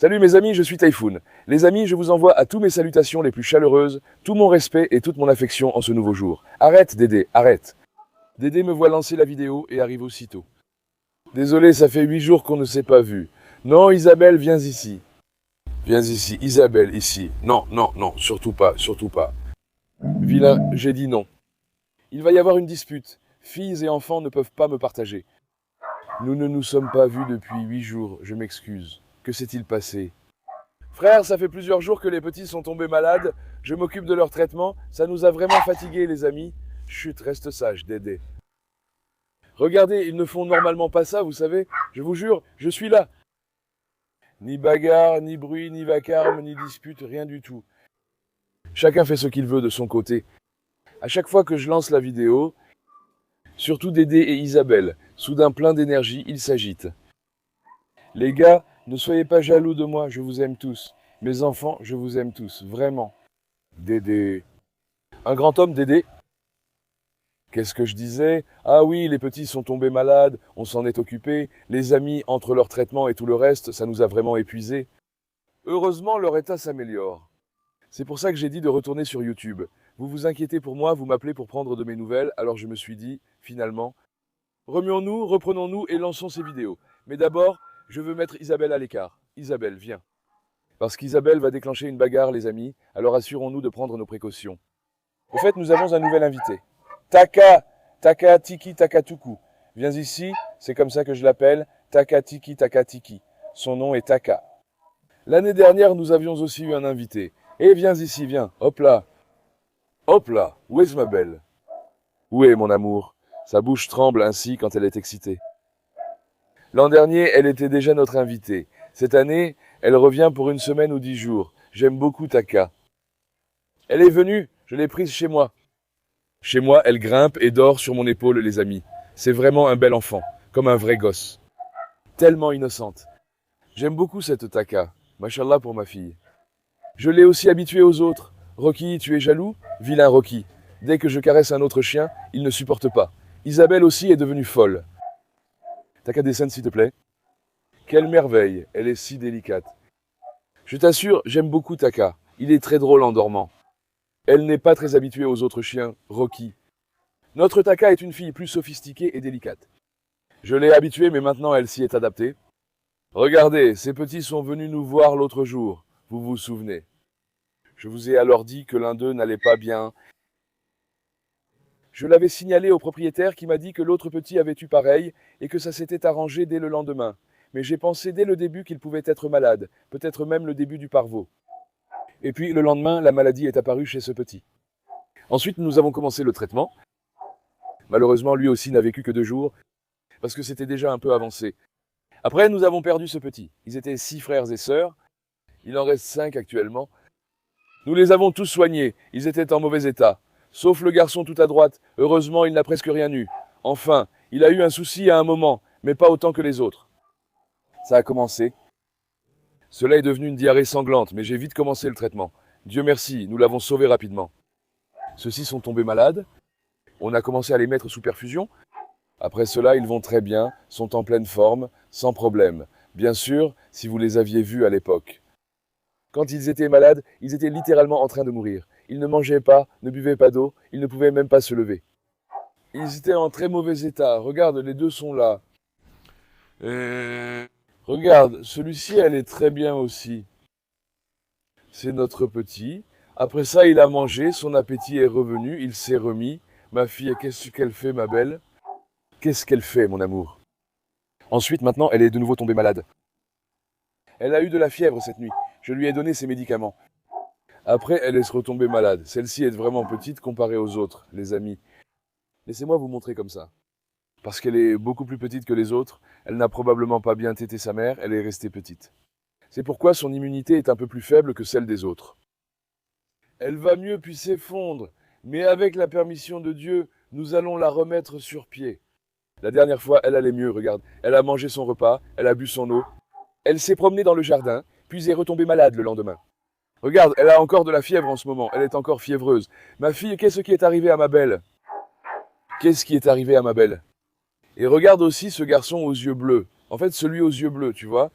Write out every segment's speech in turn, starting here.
Salut mes amis, je suis Typhoon. Les amis, je vous envoie à tous mes salutations les plus chaleureuses, tout mon respect et toute mon affection en ce nouveau jour. Arrête Dédé, arrête. Dédé me voit lancer la vidéo et arrive aussitôt. Désolé, ça fait 8 jours qu'on ne s'est pas vu. Non, Isabelle, viens ici. Viens ici, Isabelle, ici. Non, non, non, surtout pas, surtout pas. Vilain, j'ai dit non. Il va y avoir une dispute. Filles et enfants ne peuvent pas me partager. Nous ne nous sommes pas vus depuis 8 jours, je m'excuse. Que s'est-il passé? Frère, ça fait plusieurs jours que les petits sont tombés malades. Je m'occupe de leur traitement. Ça nous a vraiment fatigués, les amis. Chut, reste sage, Dédé. Regardez, ils ne font normalement pas ça, vous savez. Je vous jure, je suis là. Ni bagarre, ni bruit, ni vacarme, ni dispute, rien du tout. Chacun fait ce qu'il veut de son côté. À chaque fois que je lance la vidéo, surtout Dédé et Isabelle, soudain plein d'énergie, ils s'agitent. Les gars, ne soyez pas jaloux de moi, je vous aime tous. Mes enfants, je vous aime tous, vraiment. Dédé. Un grand homme, Dédé. Qu'est-ce que je disais? Ah oui, les petits sont tombés malades, on s'en est occupé, les amis, entre leur traitement et tout le reste, ça nous a vraiment épuisés. Heureusement, leur état s'améliore. C'est pour ça que j'ai dit de retourner sur YouTube. Vous vous inquiétez pour moi, vous m'appelez pour prendre de mes nouvelles, alors je me suis dit, finalement, remuons-nous, reprenons-nous et lançons ces vidéos. Mais d'abord, je veux mettre Isabelle à l'écart. Isabelle, viens. Parce qu'Isabelle va déclencher une bagarre, les amis, alors assurons-nous de prendre nos précautions. Au fait, nous avons un nouvel invité. Taka Tiki Takatuku. Viens ici, c'est comme ça que je l'appelle, Taka Tiki Takatiki. Son nom est Taka. L'année dernière, nous avions aussi eu un invité. Eh, viens ici, viens, hop là. Hop là, où est-ce ma belle? Où est mon amour? Sa bouche tremble ainsi quand elle est excitée. L'an dernier, elle était déjà notre invitée. Cette année, elle revient pour une semaine ou 10 jours. J'aime beaucoup Taka. Elle est venue, je l'ai prise chez moi. Chez moi, elle grimpe et dort sur mon épaule, les amis. C'est vraiment un bel enfant, comme un vrai gosse. Tellement innocente. J'aime beaucoup cette Taka. Mashallah pour ma fille. Je l'ai aussi habituée aux autres. Rocky, tu es jaloux? Vilain Rocky. Dès que je caresse un autre chien, il ne supporte pas. Isabelle aussi est devenue folle. Taka, descends s'il te plaît. Quelle merveille, elle est si délicate. Je t'assure, j'aime beaucoup Taka. Il est très drôle en dormant. Elle n'est pas très habituée aux autres chiens, Rocky. Notre Taka est une fille plus sophistiquée et délicate. Je l'ai habituée, mais maintenant elle s'y est adaptée. Regardez, ces petits sont venus nous voir l'autre jour, vous vous souvenez. Je vous ai alors dit que l'un d'eux n'allait pas bien. Je l'avais signalé au propriétaire qui m'a dit que l'autre petit avait eu pareil et que ça s'était arrangé dès le lendemain. Mais j'ai pensé dès le début qu'il pouvait être malade, peut-être même le début du parvo. Et puis le lendemain, la maladie est apparue chez ce petit. Ensuite, nous avons commencé le traitement. Malheureusement, lui aussi n'a vécu que 2 jours, parce que c'était déjà un peu avancé. Après, nous avons perdu ce petit. Ils étaient 6 frères et sœurs. Il en reste 5 actuellement. Nous les avons tous soignés. Ils étaient en mauvais état. Sauf le garçon tout à droite. Heureusement, il n'a presque rien eu. Enfin, il a eu un souci à un moment, mais pas autant que les autres. Ça a commencé. Cela est devenu une diarrhée sanglante, mais j'ai vite commencé le traitement. Dieu merci, nous l'avons sauvé rapidement. Ceux-ci sont tombés malades. On a commencé à les mettre sous perfusion. Après cela, ils vont très bien, sont en pleine forme, sans problème. Bien sûr, si vous les aviez vus à l'époque. Quand ils étaient malades, ils étaient littéralement en train de mourir. Ils ne mangeaient pas, ne buvaient pas d'eau, ils ne pouvaient même pas se lever. Ils étaient en très mauvais état. Regarde, les deux sont là. Regarde, celui-ci, elle est très bien aussi. C'est notre petit. Après ça, il a mangé, son appétit est revenu, il s'est remis. Ma fille, qu'est-ce qu'elle fait, ma belle? Qu'est-ce qu'elle fait, mon amour? Ensuite, maintenant, elle est de nouveau tombée malade. Elle a eu de la fièvre cette nuit. Je lui ai donné ses médicaments. Après, elle est retombée malade. Celle-ci est vraiment petite comparée aux autres, les amis. Laissez-moi vous montrer comme ça. Parce qu'elle est beaucoup plus petite que les autres, elle n'a probablement pas bien tété sa mère, elle est restée petite. C'est pourquoi son immunité est un peu plus faible que celle des autres. Elle va mieux puis s'effondre, mais avec la permission de Dieu, nous allons la remettre sur pied. La dernière fois, elle allait mieux, regarde. Elle a mangé son repas, elle a bu son eau. Elle s'est promenée dans le jardin, puis est retombée malade le lendemain. Regarde, elle a encore de la fièvre en ce moment, elle est encore fiévreuse. Ma fille, qu'est-ce qui est arrivé à ma belle? Qu'est-ce qui est arrivé à ma belle? Et regarde aussi ce garçon aux yeux bleus. En fait, celui aux yeux bleus, tu vois.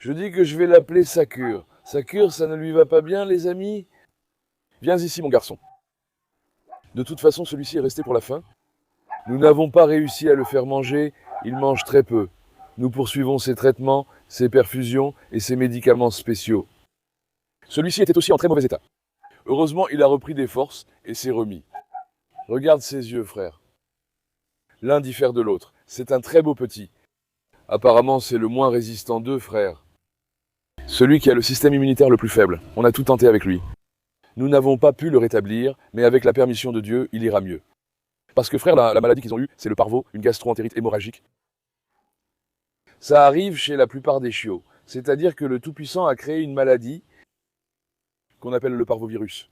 Je dis que je vais l'appeler Sakur. Sakur, ça ne lui va pas bien, les amis? Viens ici, mon garçon. De toute façon, celui-ci est resté pour la fin. Nous n'avons pas réussi à le faire manger, il mange très peu. Nous poursuivons ses traitements, ses perfusions et ses médicaments spéciaux. Celui-ci était aussi en très mauvais état. Heureusement, il a repris des forces et s'est remis. Regarde ses yeux, frère. L'un diffère de l'autre. C'est un très beau petit. Apparemment, c'est le moins résistant d'eux, frère. Celui qui a le système immunitaire le plus faible. On a tout tenté avec lui. Nous n'avons pas pu le rétablir, mais avec la permission de Dieu, il ira mieux. Parce que, frère, la maladie qu'ils ont eue, c'est le parvo, une gastro-entérite hémorragique. Ça arrive chez la plupart des chiots. C'est-à-dire que le Tout-Puissant a créé une maladie qu'on appelle le parvovirus.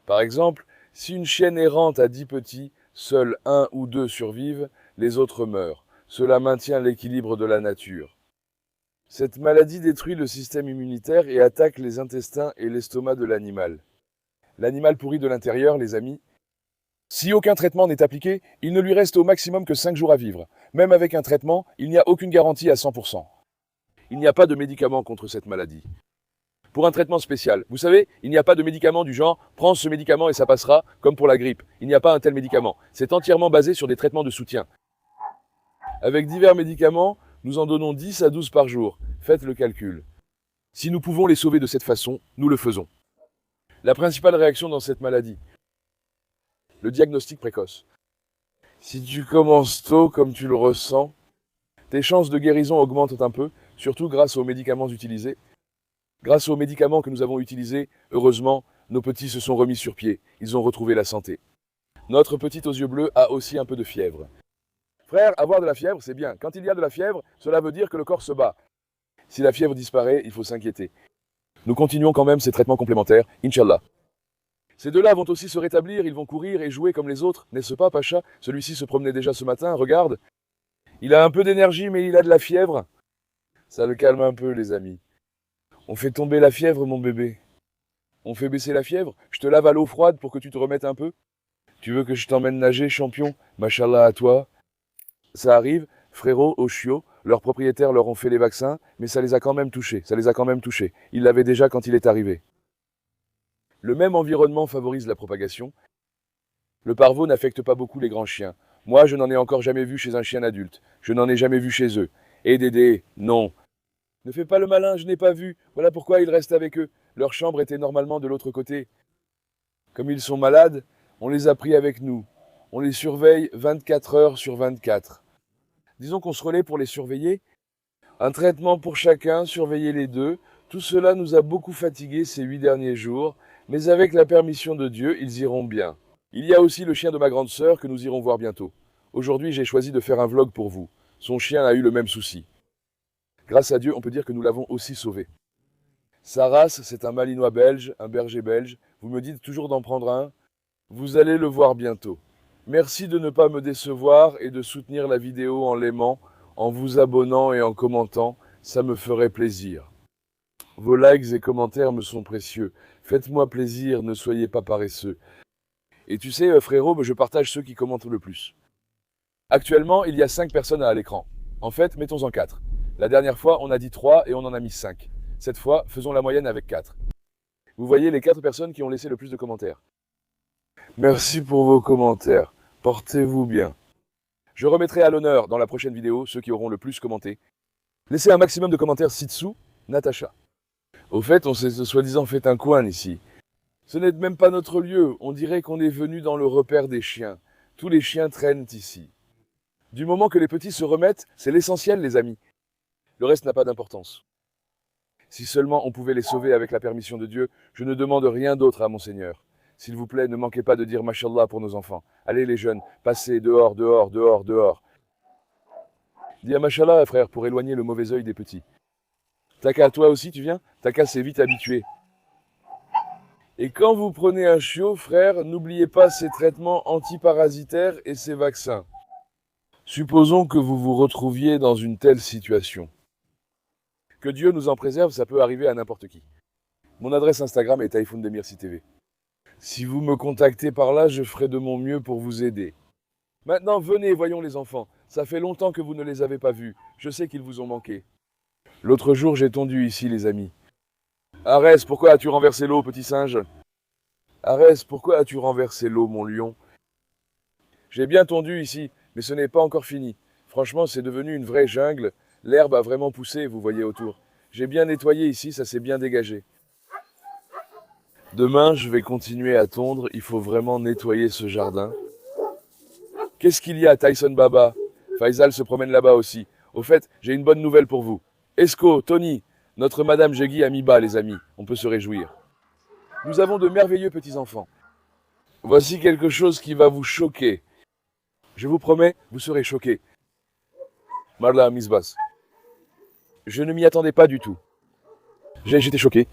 Par exemple, si une chienne errante a 10 petits, seuls 1 ou 2 survivent, les autres meurent. Cela maintient l'équilibre de la nature. Cette maladie détruit le système immunitaire et attaque les intestins et l'estomac de l'animal. L'animal pourrit de l'intérieur, les amis. Si aucun traitement n'est appliqué, il ne lui reste au maximum que 5 jours à vivre. Même avec un traitement, il n'y a aucune garantie à 100%. Il n'y a pas de médicament contre cette maladie. Pour un traitement spécial, vous savez, il n'y a pas de médicament du genre « prends ce médicament et ça passera » comme pour la grippe. Il n'y a pas un tel médicament. C'est entièrement basé sur des traitements de soutien. Avec divers médicaments, nous en donnons 10 à 12 par jour. Faites le calcul. Si nous pouvons les sauver de cette façon, nous le faisons. La principale réaction dans cette maladie, le diagnostic précoce. Si tu commences tôt comme tu le ressens, tes chances de guérison augmentent un peu, surtout grâce aux médicaments utilisés. Grâce aux médicaments que nous avons utilisés, heureusement, nos petits se sont remis sur pied. Ils ont retrouvé la santé. Notre petit aux yeux bleus a aussi un peu de fièvre. Frère, avoir de la fièvre, c'est bien. Quand il y a de la fièvre, cela veut dire que le corps se bat. Si la fièvre disparaît, il faut s'inquiéter. Nous continuons quand même ces traitements complémentaires, Inch'Allah. Ces deux-là vont aussi se rétablir, ils vont courir et jouer comme les autres, n'est-ce pas, Pacha? Celui-ci se promenait déjà ce matin, regarde. Il a un peu d'énergie, mais il a de la fièvre. Ça le calme un peu, les amis. On fait tomber la fièvre, mon bébé. On fait baisser la fièvre. Je te lave à l'eau froide pour que tu te remettes un peu. Tu veux que je t'emmène nager, champion? Machallah à toi. Ça arrive, frérot, aux chiots, leurs propriétaires leur ont fait les vaccins, mais ça les a quand même touchés, Ils l'avaient déjà quand il est arrivé. Le même environnement favorise la propagation. Le parvo n'affecte pas beaucoup les grands chiens. Moi, je n'en ai encore jamais vu chez un chien adulte. Je n'en ai jamais vu chez eux. Et Dédé, non. Ne fais pas le malin, je n'ai pas vu. Voilà pourquoi ils restent avec eux. Leur chambre était normalement de l'autre côté. Comme ils sont malades, on les a pris avec nous. On les surveille 24 heures sur 24. Disons qu'on se relaie pour les surveiller. Un traitement pour chacun, surveiller les deux. Tout cela nous a beaucoup fatigués ces 8 derniers jours, mais avec la permission de Dieu, ils iront bien. Il y a aussi le chien de ma grande sœur que nous irons voir bientôt. Aujourd'hui, j'ai choisi de faire un vlog pour vous. Son chien a eu le même souci. Grâce à Dieu, on peut dire que nous l'avons aussi sauvé. Sa race, c'est un malinois belge, un berger belge. Vous me dites toujours d'en prendre un. Vous allez le voir bientôt. Merci de ne pas me décevoir et de soutenir la vidéo en l'aimant, en vous abonnant et en commentant. Ça me ferait plaisir. Vos likes et commentaires me sont précieux. Faites-moi plaisir, ne soyez pas paresseux. Et tu sais, frérot, je partage ceux qui commentent le plus. Actuellement, il y a 5 personnes à l'écran. En fait, mettons-en 4. La dernière fois, on a dit 3 et on en a mis 5. Cette fois, faisons la moyenne avec 4. Vous voyez les 4 personnes qui ont laissé le plus de commentaires. Merci pour vos commentaires. Portez-vous bien. Je remettrai à l'honneur dans la prochaine vidéo ceux qui auront le plus commenté. Laissez un maximum de commentaires ci-dessous, Natacha. Au fait, on s'est soi-disant fait un coin ici. Ce n'est même pas notre lieu, on dirait qu'on est venu dans le repère des chiens. Tous les chiens traînent ici. Du moment que les petits se remettent, c'est l'essentiel, les amis. Le reste n'a pas d'importance. Si seulement on pouvait les sauver avec la permission de Dieu, je ne demande rien d'autre à mon Seigneur. S'il vous plaît, ne manquez pas de dire Mashallah pour nos enfants. Allez les jeunes, passez dehors, dehors, dehors, dehors. Dis à Mashallah, frère, pour éloigner le mauvais œil des petits. Taka, toi aussi tu viens? Taka s'est vite habitué. Et quand vous prenez un chiot, frère, n'oubliez pas ses traitements antiparasitaires et ses vaccins. Supposons que vous vous retrouviez dans une telle situation. Que Dieu nous en préserve, ça peut arriver à n'importe qui. Mon adresse Instagram est Typhoon Demirci TV. Si vous me contactez par là, je ferai de mon mieux pour vous aider. Maintenant, venez, voyons les enfants. Ça fait longtemps que vous ne les avez pas vus. Je sais qu'ils vous ont manqué. L'autre jour, j'ai tondu ici, les amis. Arès, pourquoi as-tu renversé l'eau, petit singe? Arès, pourquoi as-tu renversé l'eau, mon lion? J'ai bien tondu ici, mais ce n'est pas encore fini. Franchement, c'est devenu une vraie jungle. L'herbe a vraiment poussé, vous voyez autour. J'ai bien nettoyé ici, ça s'est bien dégagé. Demain, je vais continuer à tondre. Il faut vraiment nettoyer ce jardin. Qu'est-ce qu'il y a, Tyson Baba? Faisal se promène là-bas aussi. Au fait, j'ai une bonne nouvelle pour vous. Esco, Tony, notre Madame Jegui a mis bas, les amis. On peut se réjouir. Nous avons de merveilleux petits-enfants. Voici quelque chose qui va vous choquer. Je vous promets, vous serez choqués. Marla Misbas. Je ne m'y attendais pas du tout. J'étais choqué.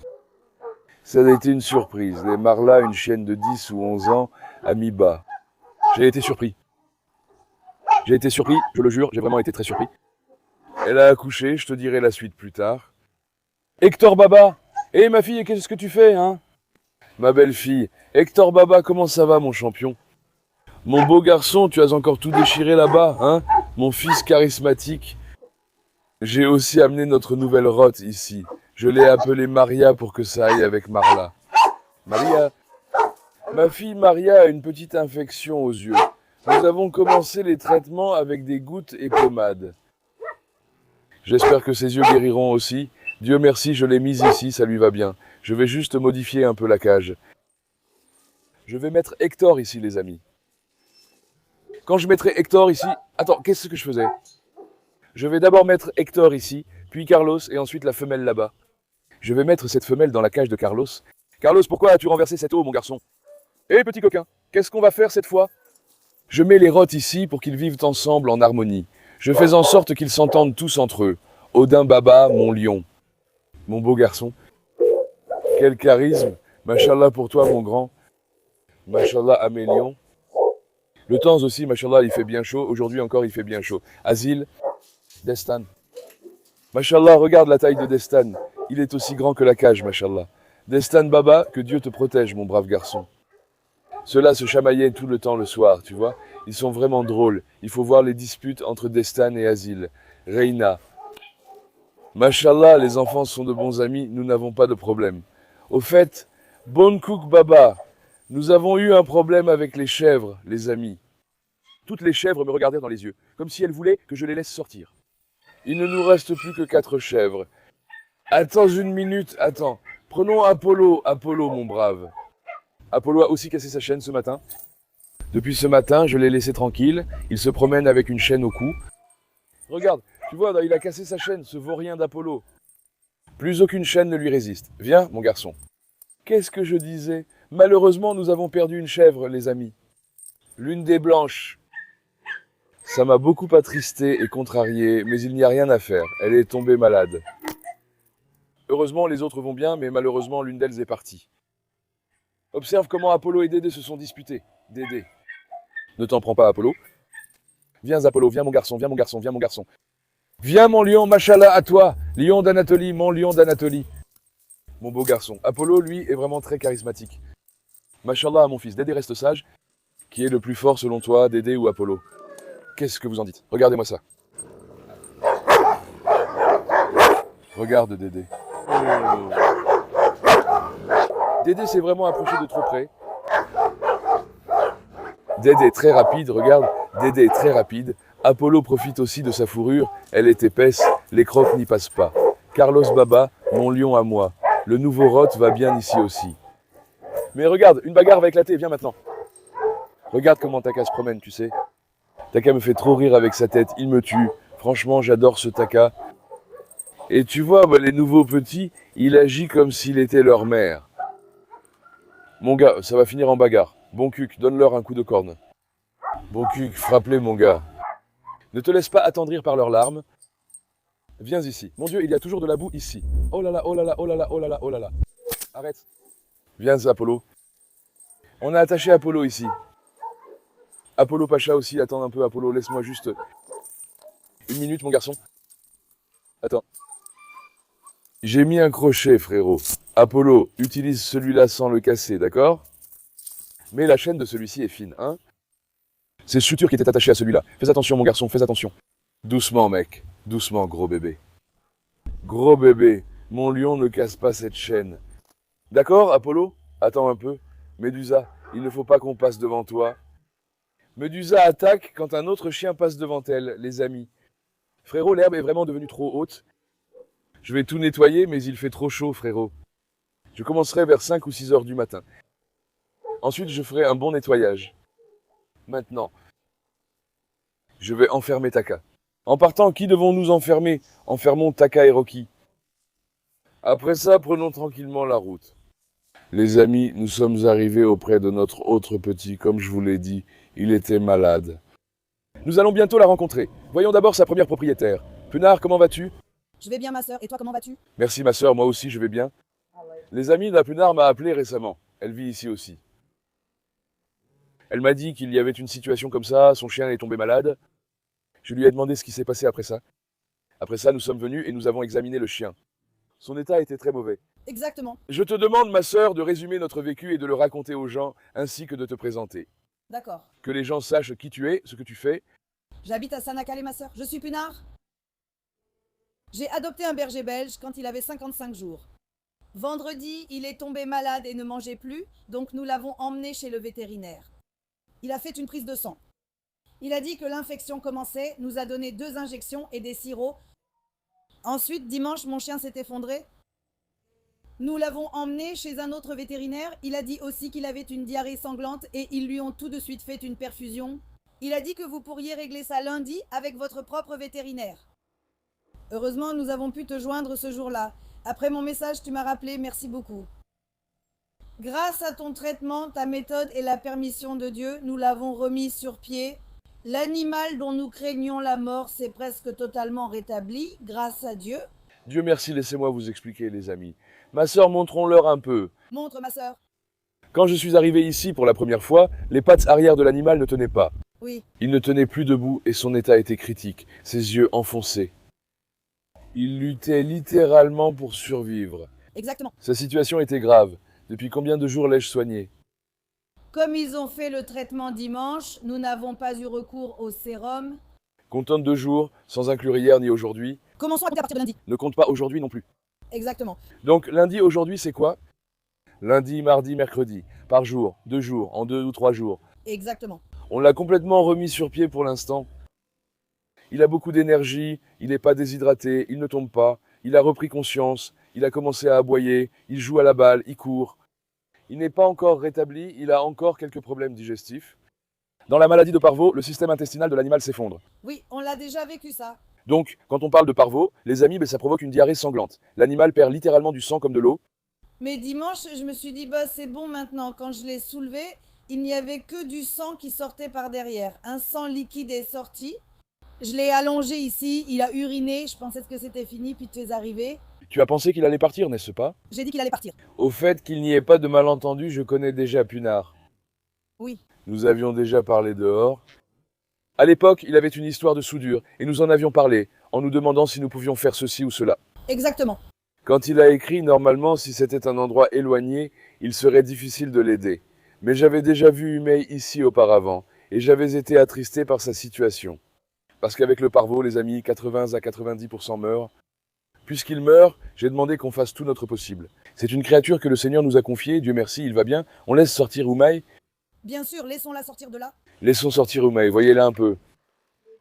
Ça a été une surprise. Les Marla, une chienne de 10 ou 11 ans, a mis bas. J'ai été surpris. J'ai été surpris, je le jure, j'ai vraiment été très surpris. Elle a accouché, je te dirai la suite plus tard. Hector Baba! Eh ma fille, qu'est-ce que tu fais, hein? Ma belle-fille. Hector Baba, comment ça va, mon champion? Mon beau garçon, tu as encore tout déchiré là-bas, hein? Mon fils charismatique. J'ai aussi amené notre nouvelle rotte ici. Je l'ai appelée Maria pour que ça aille avec Marla. Maria. Ma fille Maria a une petite infection aux yeux. Nous avons commencé les traitements avec des gouttes et pommades. J'espère que ses yeux guériront aussi. Dieu merci, je l'ai mise ici, ça lui va bien. Je vais juste modifier un peu la cage. Je vais mettre Hector ici, les amis. Quand je mettrai Hector ici... Attends, qu'est-ce que je faisais? Je vais d'abord mettre Hector ici, puis Carlos, et ensuite la femelle là-bas. Je vais mettre cette femelle dans la cage de Carlos. Carlos, pourquoi as-tu renversé cette eau, mon garçon? Hé, petit coquin, qu'est-ce qu'on va faire cette fois? Je mets les rottes ici pour qu'ils vivent ensemble en harmonie. Je fais en sorte qu'ils s'entendent tous entre eux. Odin Baba, mon lion. Mon beau garçon. Quel charisme. Machallah pour toi, mon grand. Machallah à mes lions. Le temps aussi, machallah, il fait bien chaud. Aujourd'hui encore, il fait bien chaud. Asile, Destan. Machallah, regarde la taille de Destan. Il est aussi grand que la cage, machallah. Destan Baba, que Dieu te protège, mon brave garçon. Ceux-là se chamaillaient tout le temps le soir, tu vois. Ils sont vraiment drôles. Il faut voir les disputes entre Destan et Asile. Reina. Machallah, les enfants sont de bons amis, nous n'avons pas de problème. Au fait, Bonkouk Baba, nous avons eu un problème avec les chèvres, les amis. Toutes les chèvres me regardaient dans les yeux, comme si elles voulaient que je les laisse sortir. Il ne nous reste plus que 4 chèvres. Attends une minute, attends. Prenons Apollo, Apollo, mon brave. Apollo a aussi cassé sa chaîne ce matin. Depuis ce matin, je l'ai laissé tranquille. Il se promène avec une chaîne au cou. Regarde, tu vois, là, il a cassé sa chaîne, ce vaurien d'Apollo. Plus aucune chaîne ne lui résiste. Viens, mon garçon. Qu'est-ce que je disais? Malheureusement, nous avons perdu une chèvre, les amis. L'une des blanches. Ça m'a beaucoup attristé et contrarié, mais il n'y a rien à faire. Elle est tombée malade. Heureusement, les autres vont bien, mais malheureusement, l'une d'elles est partie. Observe comment Apollo et Dédé se sont disputés. Dédé. Ne t'en prends pas, Apollo. Viens, Apollo, viens, mon garçon, viens, mon garçon, viens, mon garçon. Viens, mon lion, machallah, à toi. Lion d'Anatolie, mon lion d'Anatolie. Mon beau garçon. Apollo, lui, est vraiment très charismatique. Machallah à mon fils. Dédé reste sage. Qui est le plus fort selon toi, Dédé ou Apollo? Qu'est-ce que vous en dites? Regardez-moi ça. Regarde Dédé. Oh. Dédé s'est vraiment approché de trop près. Dédé est très rapide, regarde. Dédé est très rapide. Apollo profite aussi de sa fourrure. Elle est épaisse, les crocs n'y passent pas. Carlos Baba, mon lion à moi. Le nouveau Roth va bien ici aussi. Mais regarde, une bagarre va éclater, viens maintenant. Regarde comment Taka se promène, tu sais. Taka me fait trop rire avec sa tête, il me tue. Franchement, j'adore ce Taka. Et tu vois, bah, les nouveaux petits, il agit comme s'il était leur mère. Mon gars, ça va finir en bagarre. Bon cuc, donne-leur un coup de corne. Bon cuc, frappe-les, mon gars. Ne te laisse pas attendrir par leurs larmes. Viens ici. Mon Dieu, il y a toujours de la boue ici. Oh là là, oh là là, oh là là, oh là là, oh là là. Arrête. Viens, Apollo. On a attaché Apollo ici. Apollo Pacha aussi, attends un peu, Apollo, laisse-moi juste... Une minute, mon garçon. Attends. J'ai mis un crochet, frérot. Apollo, utilise celui-là sans le casser, d'accord? Mais la chaîne de celui-ci est fine, hein? C'est Chuture qui était attaché à celui-là. Fais attention, mon garçon, fais attention. Doucement, mec. Doucement, gros bébé. Gros bébé, mon lion ne casse pas cette chaîne. D'accord, Apollo? Attends un peu. Médusa, il ne faut pas qu'on passe devant toi. Médusa attaque quand un autre chien passe devant elle, les amis. Frérot, l'herbe est vraiment devenue trop haute. Je vais tout nettoyer, mais il fait trop chaud, frérot. Je commencerai vers 5 ou 6 heures du matin. Ensuite, je ferai un bon nettoyage. Maintenant, je vais enfermer Taka. En partant, qui devons-nous enfermer? Enfermons Taka et Rocky. Après ça, prenons tranquillement la route. Les amis, nous sommes arrivés auprès de notre autre petit, comme je vous l'ai dit, il était malade. Nous allons bientôt la rencontrer. Voyons d'abord sa première propriétaire. Punard, comment vas-tu? Je vais bien ma sœur, et toi comment vas-tu? Merci ma sœur, moi aussi je vais bien. Les amis, la Punard m'a appelé récemment. Elle vit ici aussi. Elle m'a dit qu'il y avait une situation comme ça, son chien est tombé malade. Je lui ai demandé ce qui s'est passé après ça. Après ça, nous sommes venus et nous avons examiné le chien. Son état était très mauvais. Exactement. Je te demande, ma sœur, de résumer notre vécu et de le raconter aux gens, ainsi que de te présenter. D'accord. Que les gens sachent qui tu es, ce que tu fais. J'habite à Sanakale ma sœur. Je suis Punard. J'ai adopté un berger belge quand il avait 55 jours. Vendredi, il est tombé malade et ne mangeait plus, donc nous l'avons emmené chez le vétérinaire. Il a fait une prise de sang. Il a dit que l'infection commençait, nous a donné 2 injections et des sirops. Ensuite, dimanche, mon chien s'est effondré. Nous l'avons emmené chez un autre vétérinaire. Il a dit aussi qu'il avait une diarrhée sanglante et ils lui ont tout de suite fait une perfusion. Il a dit que vous pourriez régler ça lundi avec votre propre vétérinaire. Heureusement, nous avons pu te joindre ce jour-là. Après mon message, tu m'as rappelé, merci beaucoup. Grâce à ton traitement, ta méthode et la permission de Dieu, nous l'avons remis sur pied. L'animal dont nous craignions la mort s'est presque totalement rétabli, grâce à Dieu. Dieu merci, laissez-moi vous expliquer, les amis. Ma sœur, montrons-leur un peu. Montre, ma sœur. Quand je suis arrivé ici pour la première fois, les pattes arrière de l'animal ne tenaient pas. Oui. Il ne tenait plus debout et son état était critique, ses yeux enfoncés. Il luttait littéralement pour survivre. Exactement. Sa situation était grave. Depuis combien de jours l'ai-je soigné? Comme ils ont fait le traitement dimanche, nous n'avons pas eu recours au sérum. Comptant 2 jours, sans inclure hier ni aujourd'hui. Commençons à compter à partir de lundi. Ne compte pas aujourd'hui non plus. Exactement. Donc lundi, aujourd'hui, c'est quoi? Lundi, mardi, mercredi. Par jour, 2 jours, en 2 ou 3 jours. Exactement. On l'a complètement remis sur pied pour l'instant. Il a beaucoup d'énergie, il n'est pas déshydraté, il ne tombe pas, il a repris conscience, il a commencé à aboyer, il joue à la balle, il court. Il n'est pas encore rétabli, il a encore quelques problèmes digestifs. Dans la maladie de Parvo, le système intestinal de l'animal s'effondre. Oui, on l'a déjà vécu ça. Donc, quand on parle de Parvo, les amis, ça provoque une diarrhée sanglante. L'animal perd littéralement du sang comme de l'eau. Mais dimanche, je me suis dit, bah c'est bon maintenant. Quand je l'ai soulevé, il n'y avait que du sang qui sortait par derrière. Un sang liquide est sorti. Je l'ai allongé ici, il a uriné, je pensais que c'était fini, puis tu es arrivé. Tu as pensé qu'il allait partir, n'est-ce pas? J'ai dit qu'il allait partir. Au fait qu'il n'y ait pas de malentendu, je connais déjà Punard. Oui. Nous avions déjà parlé dehors. À l'époque, il avait une histoire de soudure, et nous en avions parlé, en nous demandant si nous pouvions faire ceci ou cela. Exactement. Quand il a écrit, normalement, si c'était un endroit éloigné, il serait difficile de l'aider. Mais j'avais déjà vu Humei ici auparavant, et j'avais été attristé par sa situation. Parce qu'avec le parvo, les amis, 80 à 90% meurent. Puisqu'il meurt, j'ai demandé qu'on fasse tout notre possible. C'est une créature que le Seigneur nous a confiée, Dieu merci, il va bien. On laisse sortir Humei. Bien sûr, laissons-la sortir de là. Laissons sortir Humei, voyez-la un peu.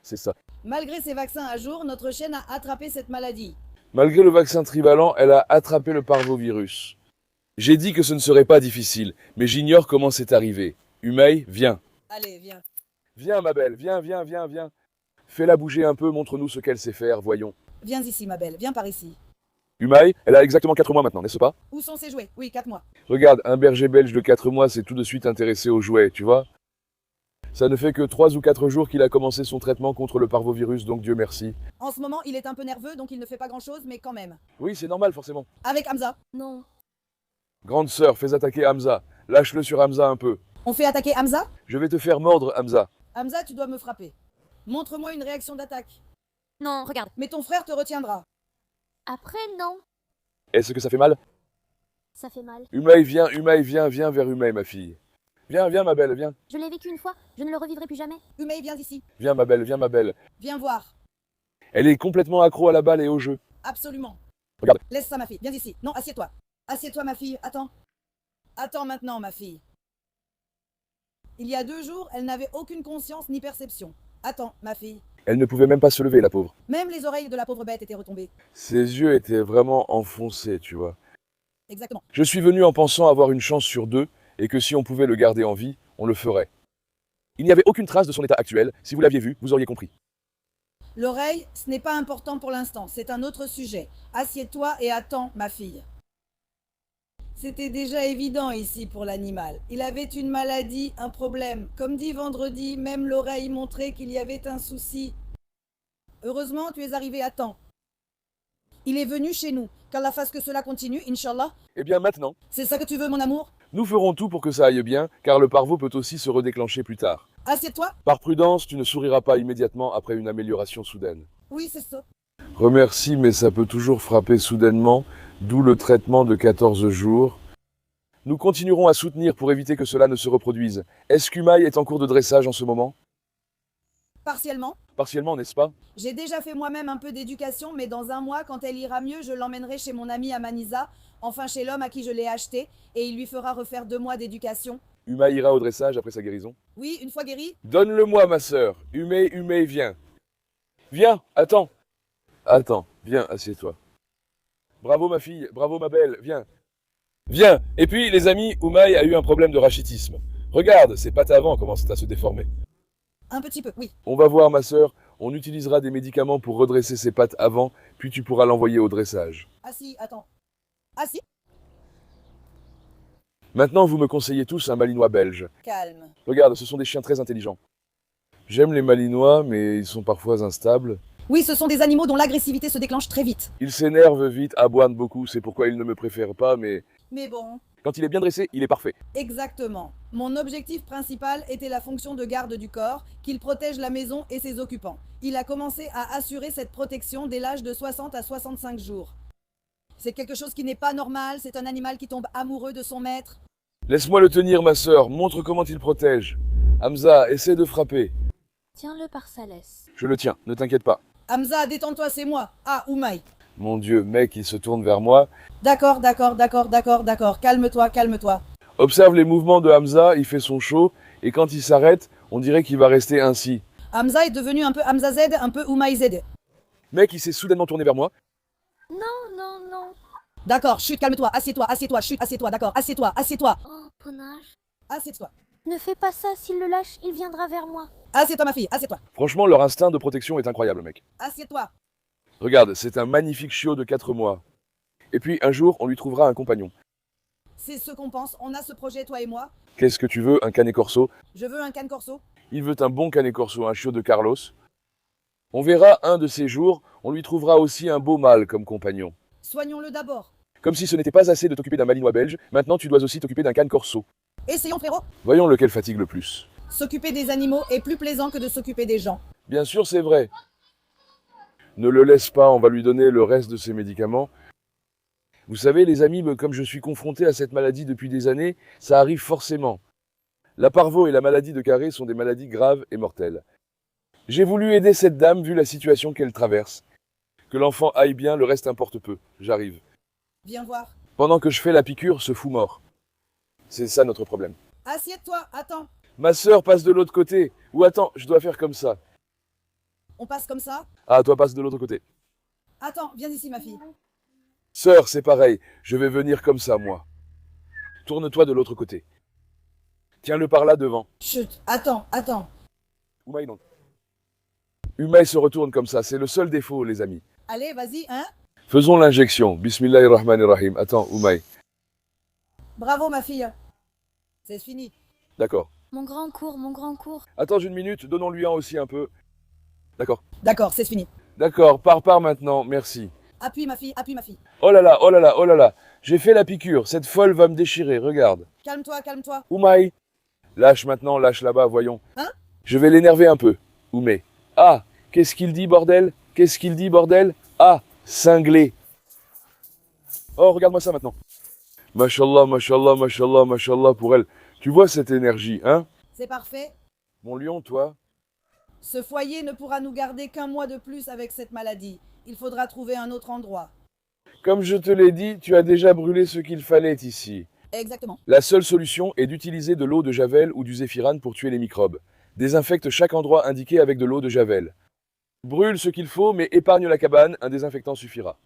C'est ça. Malgré ses vaccins à jour, notre chienne a attrapé cette maladie. Malgré le vaccin trivalent, elle a attrapé le parvovirus. J'ai dit que ce ne serait pas difficile, mais j'ignore comment c'est arrivé. Humei, viens. Allez, viens. Viens, ma belle, viens, viens, viens, viens. Fais-la bouger un peu, montre-nous ce qu'elle sait faire, voyons. Viens ici, ma belle, viens par ici. Humei, elle a exactement 4 mois maintenant, n'est-ce pas? Où sont ses jouets? Oui, 4 mois. Regarde, un berger belge de 4 mois s'est tout de suite intéressé aux jouets, tu vois? Ça ne fait que 3 ou 4 jours qu'il a commencé son traitement contre le parvovirus, donc Dieu merci. En ce moment, il est un peu nerveux, donc il ne fait pas grand-chose, mais quand même. Oui, c'est normal, forcément. Avec Hamza. Non. Grande sœur, fais attaquer Hamza. Lâche-le sur Hamza un peu. On fait attaquer Hamza? Je vais te faire mordre, Hamza. Hamza, tu dois me frapper. Montre-moi une réaction d'attaque. Non, regarde. Mais ton frère te retiendra. Après, non. Est-ce que ça fait mal? Ça fait mal. Humei, viens vers Humei, ma fille. Viens, viens, ma belle, viens. Je l'ai vécu une fois, je ne le revivrai plus jamais. Humei, viens ici. Viens, ma belle, viens, ma belle. Viens voir. Elle est complètement accro à la balle et au jeu. Absolument. Regarde. Laisse ça, ma fille. Viens ici. Non, assieds-toi. Assieds-toi, ma fille. Attends. Attends maintenant, ma fille. Il y a 2 jours, elle n'avait aucune conscience ni perception. Attends, ma fille. Elle ne pouvait même pas se lever, la pauvre. Même les oreilles de la pauvre bête étaient retombées. Ses yeux étaient vraiment enfoncés, tu vois. Exactement. Je suis venu en pensant avoir une chance sur 2 et que si on pouvait le garder en vie, on le ferait. Il n'y avait aucune trace de son état actuel. Si vous l'aviez vu, vous auriez compris. L'oreille, ce n'est pas important pour l'instant. C'est un autre sujet. Assieds-toi et attends, ma fille. C'était déjà évident ici pour l'animal. Il avait une maladie, un problème. Comme dit vendredi, même l'oreille montrait qu'il y avait un souci. Heureusement, tu es arrivé à temps. Il est venu chez nous. Qu'Allah fasse que cela continue, Inch'Allah. Eh bien maintenant, C'est ça que tu veux, mon amour? nous ferons tout pour que ça aille bien, car le parvo peut aussi se redéclencher plus tard. Assieds-toi. Par prudence, tu ne souriras pas immédiatement après une amélioration soudaine. Oui, c'est ça. Remercie, mais ça peut toujours frapper soudainement, d'où le traitement de 14 jours. Nous continuerons à soutenir pour éviter que cela ne se reproduise. Est-ce qu'Umaï est en cours de dressage en ce moment? Partiellement. Partiellement, n'est-ce pas? J'ai déjà fait moi-même un peu d'éducation, mais dans un mois, quand elle ira mieux, je l'emmènerai chez mon ami Amaniza, enfin chez l'homme à qui je l'ai acheté, et il lui fera refaire 2 mois d'éducation. Umaï ira au dressage après sa guérison. Oui, une fois guéri. Donne-le-moi, ma sœur. Umay, viens. Viens, attends. Attends, viens, assieds-toi. Bravo ma fille, bravo ma belle, viens. Viens. Et puis, les amis, Umaï a eu un problème de rachitisme. Regarde, ses pattes avant commencent à se déformer. Un petit peu, oui. On va voir, ma sœur, on utilisera des médicaments pour redresser ses pattes avant, puis tu pourras l'envoyer au dressage. Assis, attends. Assis. Maintenant, vous me conseillez tous un malinois belge. Calme. Regarde, ce sont des chiens très intelligents. J'aime les malinois, mais ils sont parfois instables. Oui, ce sont des animaux dont l'agressivité se déclenche très vite. Ils s'énervent vite, aboient beaucoup, c'est pourquoi ils ne me préfèrent pas, mais Mais bon, quand il est bien dressé, il est parfait. exactement. Mon objectif principal était la fonction de garde du corps, qu'il protège la maison et ses occupants. Il a commencé à assurer cette protection dès l'âge de 60 à 65 jours. C'est quelque chose qui n'est pas normal, c'est un animal qui tombe amoureux de son maître. Laisse-moi le tenir, ma sœur, montre comment il protège. Hamza, essaie de frapper. Tiens-le par sa laisse. Je le tiens, ne t'inquiète pas. Hamza, détends-toi, c'est moi. Ah, Oumaï. Mon Dieu, mec, il se tourne vers moi. D'accord, d'accord. Calme-toi, calme-toi. Observe les mouvements de Hamza, il fait son show, et quand il s'arrête, on dirait qu'il va rester ainsi. Hamza est devenu un peu Hamza Z, un peu Oumaï Z. Mec, il s'est soudainement tourné vers moi. Non. D'accord, chut, calme-toi, assieds-toi, chut, assieds-toi, d'accord, assieds-toi. Oh, ponnage. Assieds-toi. Ne fais pas ça, s'il le lâche, il viendra vers moi. Assieds-toi, ma fille, assieds-toi. Franchement, leur instinct de protection est incroyable, mec. Assieds-toi. Regarde, c'est un magnifique chiot de 4 mois. Et puis, un jour, on lui trouvera un compagnon. C'est ce qu'on pense, on a ce projet, toi et moi. Qu'est-ce que tu veux, un canet corso? Je veux un cane corso. Il veut un bon canet corso, un chiot de Carlos. On verra un de ces jours, on lui trouvera aussi un beau mâle comme compagnon. Soignons-le d'abord. Comme si ce n'était pas assez de t'occuper d'un malinois belge, maintenant tu dois aussi t'occuper d'un cane corso. Essayons, frérot. Voyons lequel fatigue le plus. S'occuper des animaux est plus plaisant que de s'occuper des gens. Bien sûr, c'est vrai. Ne le laisse pas, on va lui donner le reste de ses médicaments. Vous savez, les amis, comme je suis confronté à cette maladie depuis des années, ça arrive forcément. La parvo et la maladie de Carré sont des maladies graves et mortelles. J'ai voulu aider cette dame vu la situation qu'elle traverse. Que l'enfant aille bien, le reste importe peu. J'arrive. Viens voir. Pendant que je fais la piqûre, ce fou mort. C'est ça notre problème. Assieds-toi, attends. Ma sœur passe de l'autre côté. Ou attends, je dois faire comme ça. On passe comme ça. Ah, toi passe de l'autre côté. Attends, viens ici, ma fille. Sœur, c'est pareil. Je vais venir comme ça, moi. Tourne-toi de l'autre côté. Tiens-le par là devant. Chut, attends. Umaï, non. Umaï se retourne comme ça. C'est le seul défaut, les amis. Allez, vas-y, hein. Faisons l'injection. Bismillahirrahmanirrahim. Attends, Umaï. Bravo, ma fille. C'est fini. D'accord. Mon grand cours. Attends une minute, donnons-lui un aussi un peu. D'accord. D'accord, c'est fini. D'accord, pars maintenant, merci. Appuie, ma fille, appuie, ma fille. Oh là là, oh là là, oh là là. J'ai fait la piqûre, cette folle va me déchirer, regarde. Calme-toi. Umaï. Lâche maintenant, lâche là-bas, voyons. Hein? Je vais l'énerver un peu. Oumé. Ah, qu'est-ce qu'il dit, bordel? Qu'est-ce qu'il dit, bordel? Ah, cinglé. Oh, regarde-moi ça maintenant. Mashallah, mashallah, mashallah, mashallah pour elle. Tu vois cette énergie, hein? C'est parfait. Mon lion, toi? Ce foyer ne pourra nous garder qu'1 mois de plus avec cette maladie. Il faudra trouver un autre endroit. Comme je te l'ai dit, tu as déjà brûlé ce qu'il fallait ici. Exactement. La seule solution est d'utiliser de l'eau de Javel ou du Zéphiran pour tuer les microbes. Désinfecte chaque endroit indiqué avec de l'eau de Javel. Brûle ce qu'il faut, mais épargne la cabane, un désinfectant suffira.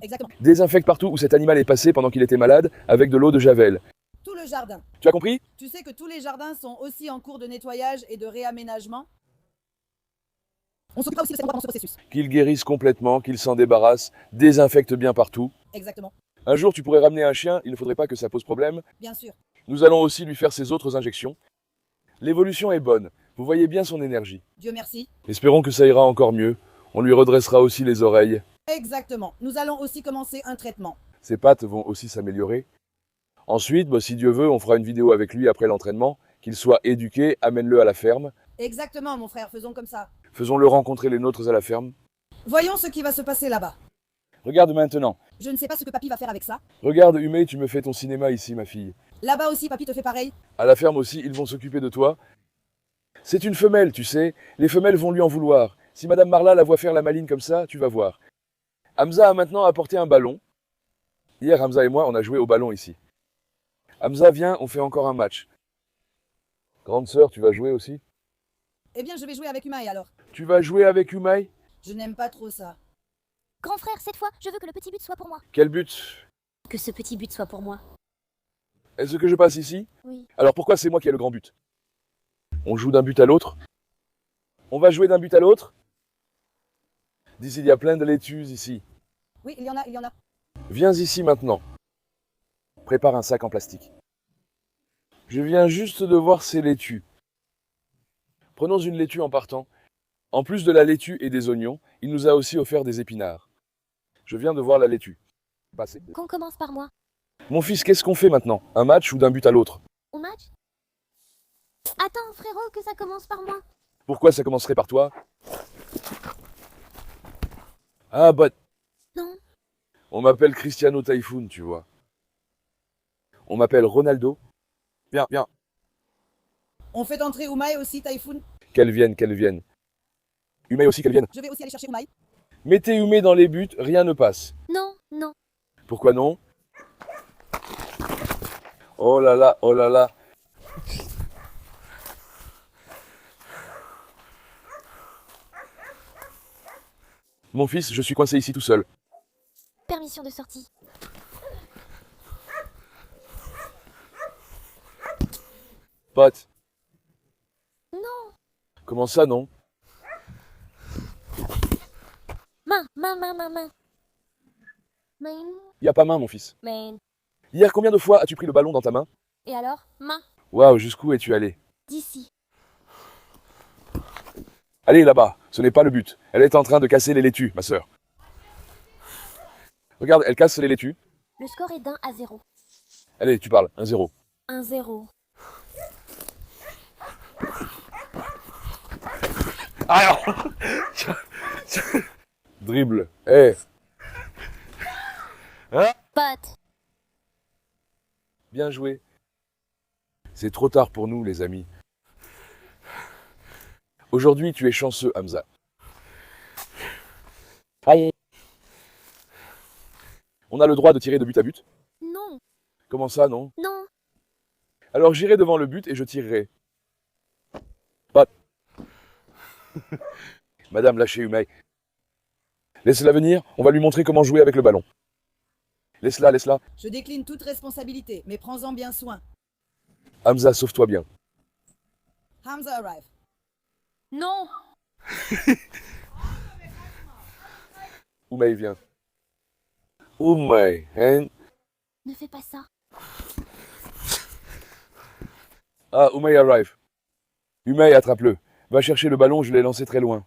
Exactement. Désinfecte partout où cet animal est passé pendant qu'il était malade avec de l'eau de Javel. Tout le jardin. Tu as compris? Tu sais que tous les jardins sont aussi en cours de nettoyage et de réaménagement. On s'occupera aussi de cet endroit dans ce processus. Qu'il guérisse complètement, qu'il s'en débarrasse, désinfecte bien partout. Exactement. Un jour, tu pourrais ramener un chien, il ne faudrait pas que ça pose problème. Bien sûr. Nous allons aussi lui faire ses autres injections. L'évolution est bonne, vous voyez bien son énergie. Dieu merci. Espérons que ça ira encore mieux. On lui redressera aussi les oreilles. Exactement. Nous allons aussi commencer un traitement. Ses pattes vont aussi s'améliorer. Ensuite, si Dieu veut, on fera une vidéo avec lui après l'entraînement. Qu'il soit éduqué, amène-le à la ferme. Exactement, mon frère, faisons comme ça. Faisons-le rencontrer les nôtres à la ferme. Voyons ce qui va se passer là-bas. Regarde maintenant. Je ne sais pas ce que papy va faire avec ça. Regarde, Humei, tu me fais ton cinéma ici, ma fille. Là-bas aussi, papy te fait pareil. À la ferme aussi, ils vont s'occuper de toi. C'est une femelle, tu sais. Les femelles vont lui en vouloir. Si Madame Marla la voit faire la maline comme ça, tu vas voir. Hamza a maintenant apporté un ballon. Hier, Hamza et moi, on a joué au ballon ici. Hamza, viens, on fait encore un match. Grande sœur, tu vas jouer aussi? Eh bien, je vais jouer avec Humaï alors. Tu vas jouer avec Humei? Je n'aime pas trop ça. Grand frère, cette fois, je veux que le petit but soit pour moi. Quel but? Que ce petit but soit pour moi. Est-ce que je passe ici? Oui. Alors pourquoi c'est moi qui ai le grand but? On joue d'un but à l'autre? On va jouer d'un but à l'autre? D'ici, il y a plein de laitues ici. Oui, il y en a, il y en a. Viens ici maintenant. Prépare un sac en plastique. Je viens juste de voir ces laitues. Prenons une laitue en partant. En plus de la laitue et des oignons, il nous a aussi offert des épinards. Je viens de voir la laitue. Passez. Qu'on commence par moi. Mon fils, qu'est-ce qu'on fait maintenant? Un match ou d'un but à l'autre? Au match? Attends, frérot, que ça commence par moi. Pourquoi ça commencerait par toi? Ah, Non. on m'appelle Cristiano Typhoon, tu vois. On m'appelle Ronaldo. Viens, viens. On fait entrer Humaï aussi, Typhoon. Qu'elle vienne, qu'elle vienne. Humei aussi, qu'elle vienne. Je vais aussi aller chercher Humaï. Mettez Humei dans les buts, rien ne passe. Non, non. Pourquoi non? Oh là là, oh là là. Mon fils, je suis coincé ici tout seul. Permission de sortie. Pote. Non. Comment ça, non? Main. Main. Y a pas main, mon fils. Main. Hier, combien de fois as-tu pris le ballon dans ta main? Et alors? Main. Waouh, jusqu'où es-tu allé? D'ici. Allez, là-bas, ce n'est pas le but. Elle est en train de casser les laitues, ma sœur. Regarde, elle casse les laitues. Le score est d'1-0. Allez, tu parles, 1-0. 1-0. Ah Dribble. Eh. Hein? Pote. Bien joué. C'est trop tard pour nous, les amis. Aujourd'hui, tu es chanceux, Hamza. Aïe. On a le droit de tirer de but à but? Non. Comment ça, non? Non. Alors j'irai devant le but et je tirerai. Pas. Madame, lâchez Humei. Laisse-la venir, on va lui montrer comment jouer avec le ballon. Laisse-la, laisse-la. Je décline toute responsabilité, mais prends-en bien soin. Hamza, sauve-toi bien. Hamza arrive. Non. Humei, viens. Humei, hein? Ne fais pas ça. Ah, Humei arrive. Humei, attrape-le. Va chercher le ballon, je l'ai lancé très loin.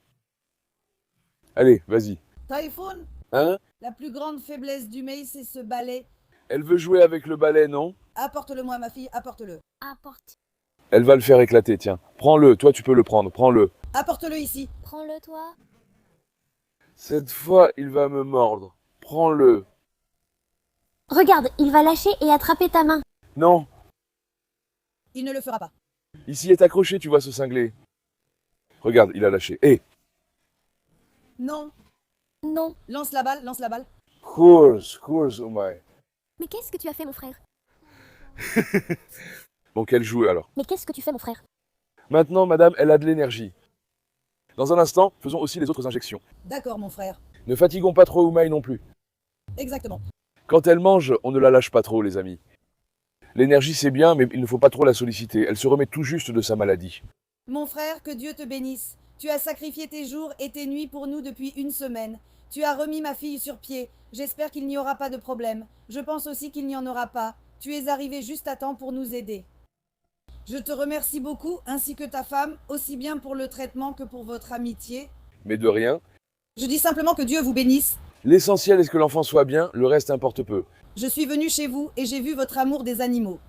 Allez, vas-y. Typhoon, Hein? la plus grande faiblesse d'Humaï, c'est ce balai. Elle veut jouer avec le balai, non? Apporte-le-moi, ma fille, apporte-le. Apporte. Elle va le faire éclater, tiens. Prends-le, toi tu peux le prendre, prends-le. Apporte-le ici. Prends-le, toi. Cette fois, il va me mordre. Prends-le. Regarde, il va lâcher et attraper ta main. Non, Il ne le fera pas. ici est accroché, tu vois ce cinglé. Regarde, il a lâché. Hé, Non. Non. Lance la balle, lance la balle. Course, Umay. Mais qu'est-ce que tu as fait, mon frère? Bon, qu'elle joue alors. Mais qu'est-ce que tu fais, mon frère? Maintenant, madame, elle a de l'énergie. Dans un instant, faisons aussi les autres injections. D'accord, mon frère. Ne fatiguons pas trop Umay non plus. Exactement. Quand elle mange, on ne la lâche pas trop, les amis. L'énergie, c'est bien, mais il ne faut pas trop la solliciter. Elle se remet tout juste de sa maladie. Mon frère, que Dieu te bénisse. Tu as sacrifié tes jours et tes nuits pour nous depuis une semaine. Tu as remis ma fille sur pied. J'espère qu'il n'y aura pas de problème. Je pense aussi qu'il n'y en aura pas. Tu es arrivé juste à temps pour nous aider. Je te remercie beaucoup, ainsi que ta femme, aussi bien pour le traitement que pour votre amitié. Mais de rien. Je dis simplement que Dieu vous bénisse. L'essentiel est que l'enfant soit bien, le reste importe peu. Je suis venu chez vous et j'ai vu votre amour des animaux.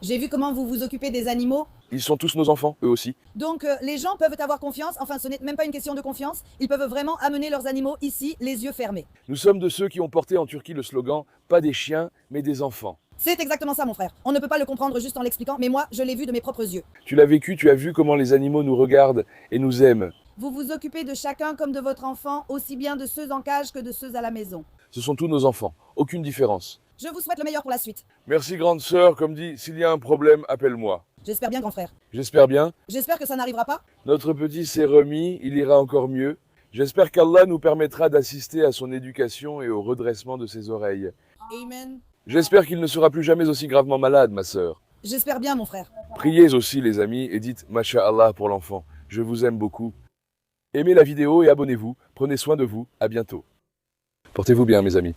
J'ai vu comment vous vous occupez des animaux. Ils sont tous nos enfants, eux aussi. Donc les gens peuvent avoir confiance, enfin ce n'est même pas une question de confiance, ils peuvent vraiment amener leurs animaux ici, les yeux fermés. Nous sommes de ceux qui ont porté en Turquie le slogan « Pas des chiens, mais des enfants ». C'est exactement ça mon frère. On ne peut pas le comprendre juste en l'expliquant, mais moi je l'ai vu de mes propres yeux. Tu l'as vécu, tu as vu comment les animaux nous regardent et nous aiment. Vous vous occupez de chacun comme de votre enfant, aussi bien de ceux en cage que de ceux à la maison. Ce sont tous nos enfants, aucune différence. Je vous souhaite le meilleur pour la suite. Merci grande sœur, comme dit, s'il y a un problème, appelle-moi. J'espère bien grand frère. J'espère bien. J'espère que ça n'arrivera pas. Notre petit s'est remis, il ira encore mieux. J'espère qu'Allah nous permettra d'assister à son éducation et au redressement de ses oreilles. Amen. J'espère qu'il ne sera plus jamais aussi gravement malade, ma sœur. J'espère bien mon frère. Priez aussi les amis et dites Masha'Allah pour l'enfant. Je vous aime beaucoup. Aimez la vidéo et abonnez-vous. Prenez soin de vous. À bientôt. Portez-vous bien mes amis.